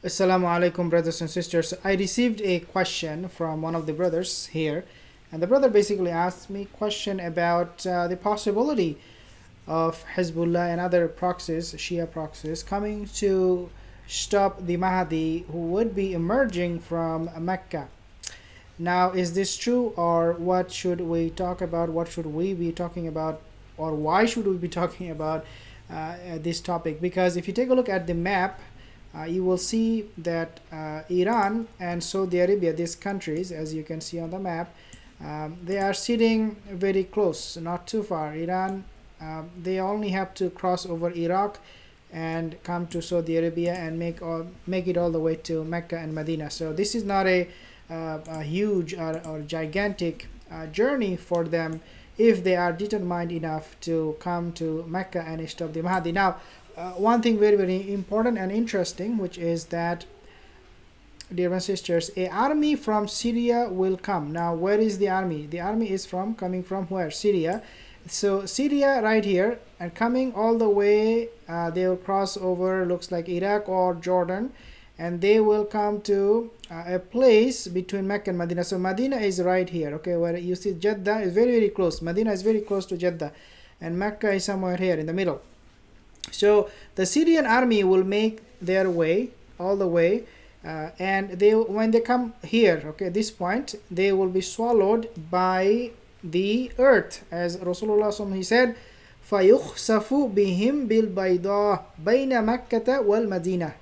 Assalamu alaikum, brothers and sisters. I received a question from one of the brothers here, and the brother basically asked me a question about the possibility of Hezbollah and other proxies, Shia proxies, coming to stop the Mahdi who would be emerging from Mecca. Now, is this true, or what should we talk about? What should we be talking about, or why should we be talking about this topic? Because if you take a look at the map, you will see that Iran and Saudi Arabia, these countries, as you can see on the map, they are sitting very close, not too far. Iran, they only have to cross over Iraq and come to Saudi Arabia and make it all the way to Mecca and Medina. So this is not a huge or gigantic journey for them if they are determined enough to come to Mecca and stop the Mahdi. Now, one thing very, very important and interesting, which is that, dear my sisters, a army from Syria will come. Now, where is the army? The army is coming from where? Syria. So Syria right here, and coming all the way, they will cross over, looks like Iraq or Jordan, and they will come to a place between Mecca and Medina. So Medina is right here, okay, where you see Jeddah is very, very close. Medina is very close to Jeddah, and Mecca is somewhere here in the middle. So the Syrian army will make their way all the way, and when they come here, okay, this point, they will be swallowed by the earth, as Rasulullah he said, فَيُخْسَفُ بِهِمْ بِالْبَيْضَاءِ بَيْنَ مَكَّةَ وَالْمَدِينَةِ.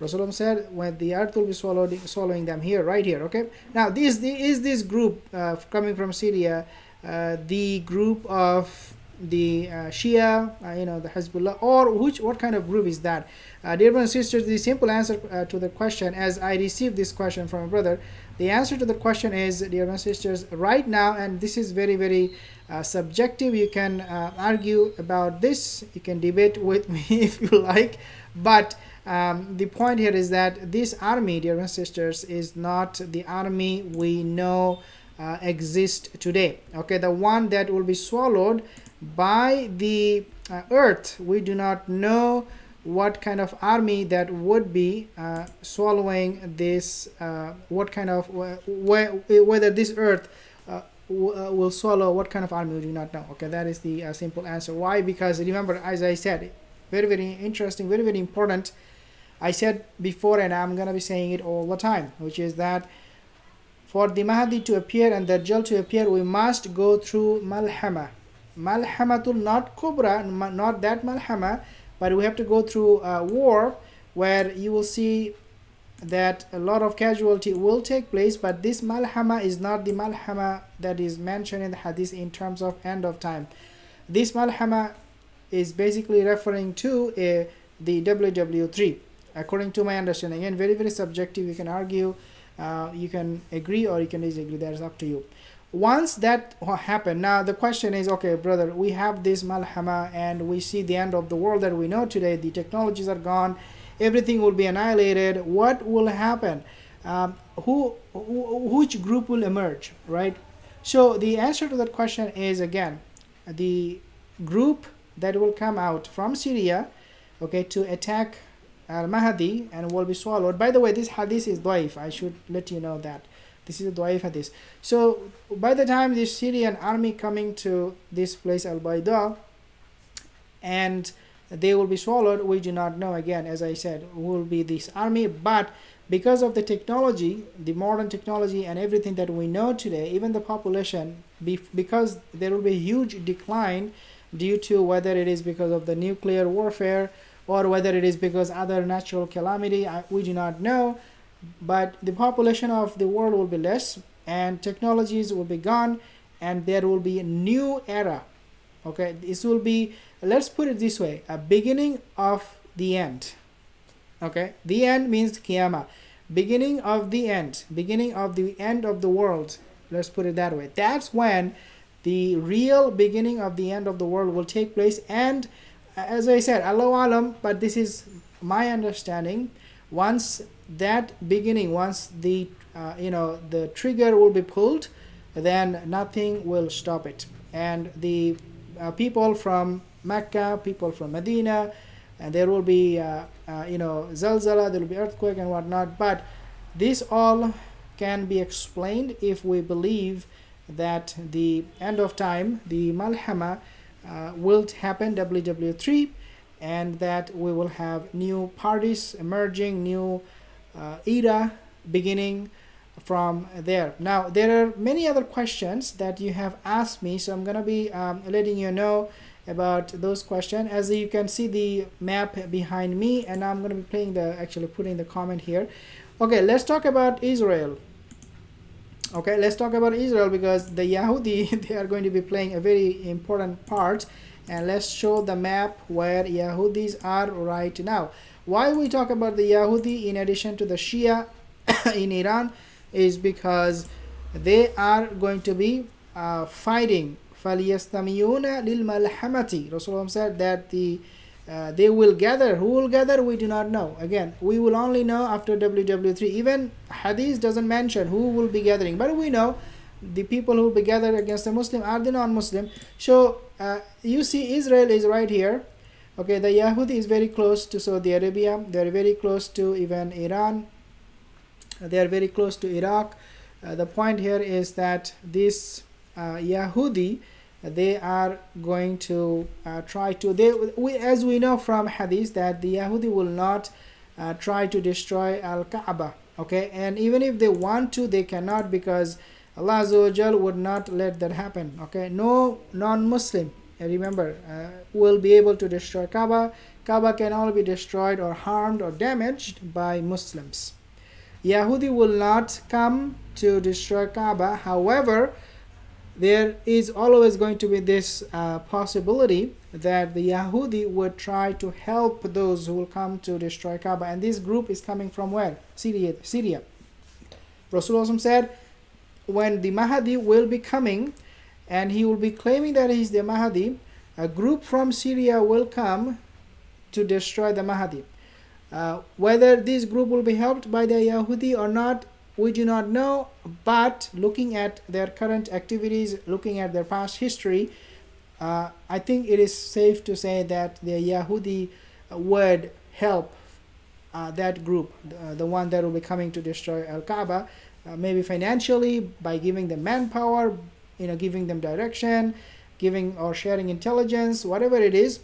Rasulullah said when the earth will be swallowing them here, right here, okay. Now this group coming from Syria, the group of the Shia, the Hezbollah, or what kind of group is that? Dear brothers and sisters, the simple answer to the question, as I received this question from a brother, the answer to the question is, dear brothers and sisters, right now, and this is very, very subjective. You can argue about this, you can debate with me if you like, but the point here is that this army, dear brothers and sisters, is not the army we know exist today. Okay, the one that will be swallowed by the earth, we do not know what kind of army that would be swallowing this, what kind of, whether this earth will swallow what kind of army, we do not know. Okay, that is the simple answer. Why? Because remember, as I said, very, very interesting, very, very important. I said before, and I'm going to be saying it all the time, which is that for the Mahdi to appear and the Dajjal to appear, we must go through Malhama. Malhamatul, not Kubra, not that Malhama, but we have to go through a war where you will see that a lot of casualty will take place, but this Malhama is not the Malhama that is mentioned in the Hadith in terms of end of time. This Malhama is basically referring to the WW3, according to my understanding. Again, very, very subjective. You can argue, you can agree, or you can disagree. That's up to you. Once that happened, now the question is, okay, brother, we have this Malhama and we see the end of the world that we know today. The technologies are gone. Everything will be annihilated. What will happen? Which group will emerge, right? So the answer to that question is, again, the group that will come out from Syria, okay, to attack Al-Mahdi and will be swallowed. By the way, this hadith is daif. I should let you know that. This is a daif hadith. So by the time the Syrian army coming to this place Al-Bayda and they will be swallowed, we do not know. Again, as I said, will be this army, but because of the technology, the modern technology and everything that we know today, even the population, because there will be a huge decline due to whether it is because of the nuclear warfare or whether it is because other natural calamity, we do not know. But the population of the world will be less and technologies will be gone and there will be a new era. Okay, this will be, let's put it this way, a beginning of the end. Okay, the end means Qiyamah. Beginning of the end of the world. Let's put it that way. That's when the real beginning of the end of the world will take place. And as I said, Allahu Alam, but this is my understanding, once that beginning, once the the trigger will be pulled, then nothing will stop it. And the people from Mecca, people from Medina, and there will be zalzala, there will be earthquake and whatnot. But this all can be explained if we believe that the end of time, the malhama, will happen, WW3, and that we will have new parties emerging, new era beginning from there. Now there are many other questions that you have asked me, so I'm gonna be letting you know about those questions. As you can see the map behind me, and I'm gonna be putting the comment here. Okay, let's talk about Israel. Okay, let's talk about Israel, because the Yahudi they are going to be playing a very important part, and let's show the map where Yahudis are right now. Why we talk about the Yahudi in addition to the Shia in Iran is because they are going to be fighting. فَلْيَسْتَمِعُونَ لِلْمَلْحَمَةِ Rasulullah said that they will gather. Who will gather? We do not know. Again, we will only know after WW3. Even Hadith doesn't mention who will be gathering, but we know the people who will be gathered against the Muslim are the non-Muslim. So you see Israel is right here. Okay, the Yahudi is very close to Saudi Arabia. They are very close to even Iran. They are very close to Iraq. The point here is that this Yahudi, they are going to try to, as we know from Hadith, that the Yahudi will not try to destroy Al-Kaaba. Okay, and even if they want to, they cannot, because Allah Azza wa Jal would not let that happen. Okay, no non-Muslim, remember, will be able to destroy Kaaba. Kaaba can only be destroyed or harmed or damaged by Muslims. Yahudi will not come to destroy Kaaba. However, there is always going to be this possibility that the Yahudi would try to help those who will come to destroy Kaaba. And this group is coming from where? Syria. Rasulullah said, when the Mahdi will be coming and he will be claiming that he is the Mahdi, a group from Syria will come to destroy the Mahdi. Whether this group will be helped by the Yahudi or not, we do not know, but looking at their current activities, looking at their past history, I think it is safe to say that the Yahudi would help that group, the one that will be coming to destroy Al-Kaaba, maybe financially, by giving them manpower, giving them direction, giving or sharing intelligence, whatever it is.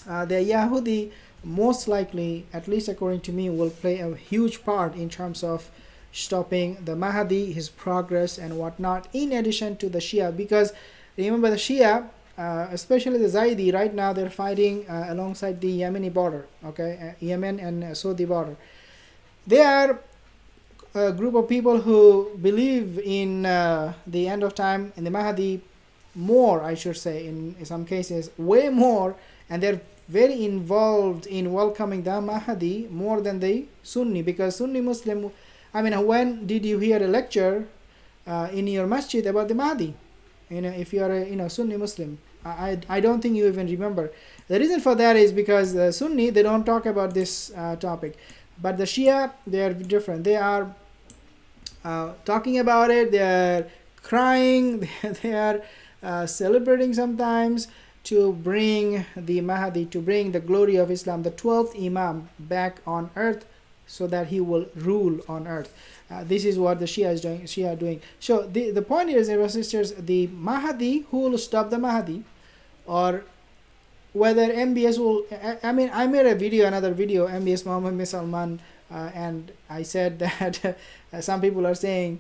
The Yahudi most likely, at least according to me, will play a huge part in terms of stopping the Mahdi, his progress and whatnot, in addition to the Shia. Because remember, the Shia, especially the Zaidi, right now they're fighting alongside the Yemeni border, okay, Yemen and Saudi border. They are a group of people who believe in the end of time, in the Mahdi, more, I should say, in some cases, way more, and they're very involved in welcoming the Mahdi more than the Sunni, because Sunni Muslim, when did you hear a lecture in your masjid about the Mahdi? If you are a Sunni Muslim, I don't think you even remember. The reason for that is because the Sunni, they don't talk about this topic, but the Shia, they are different. They are talking about it. They are crying. They are celebrating sometimes to bring the Mahdi, to bring the glory of Islam, the 12th Imam, back on earth, so that he will rule on earth. This is what the Shia are doing. So the point here is, brothers and sisters, the Mahdi, who will stop the Mahdi, or whether MBS will, I made another video, MBS Muhammad bin Salman, and I said that some people are saying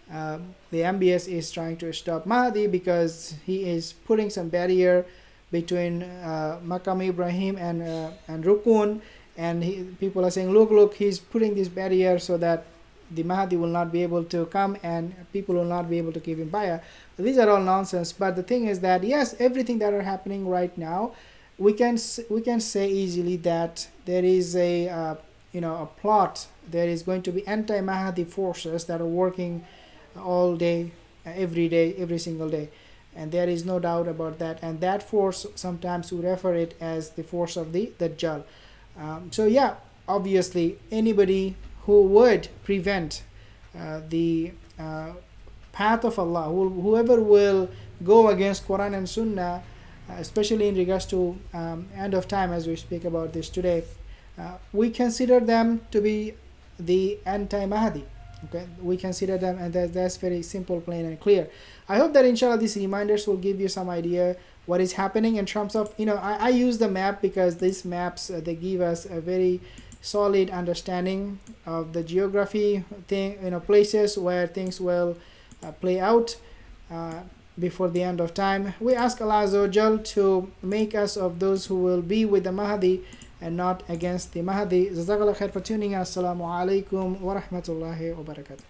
the MBS is trying to stop Mahdi because he is putting some barrier between Maqam Ibrahim and Rukun, and people are saying, look, he's putting this barrier so that the Mahdi will not be able to come and people will not be able to give him bayah. These are all nonsense. But the thing is that, yes, everything that are happening right now, we can say easily that there is a plot. There is going to be anti-Mahdi forces that are working all day, every single day. And there is no doubt about that. And that force, sometimes we refer it as the force of the Dajjal. So yeah, obviously anybody who would prevent the path of Allah, whoever will go against Quran and Sunnah, especially in regards to end of time, as we speak about this today. We consider them to be the anti-Mahdi. Okay, we consider them, and that's very simple, plain and clear. I hope that inshallah these reminders will give you some idea what is happening in terms of, I use the map because these maps, they give us a very solid understanding of the geography thing, places where things will play out before the end of time. We ask Allah Azza wa Jal to make us of those who will be with the Mahdi and not against the Mahdi. Jazakallah khair for tuning in. Assalamu alaikum wa rahmatullahi wa barakatuh.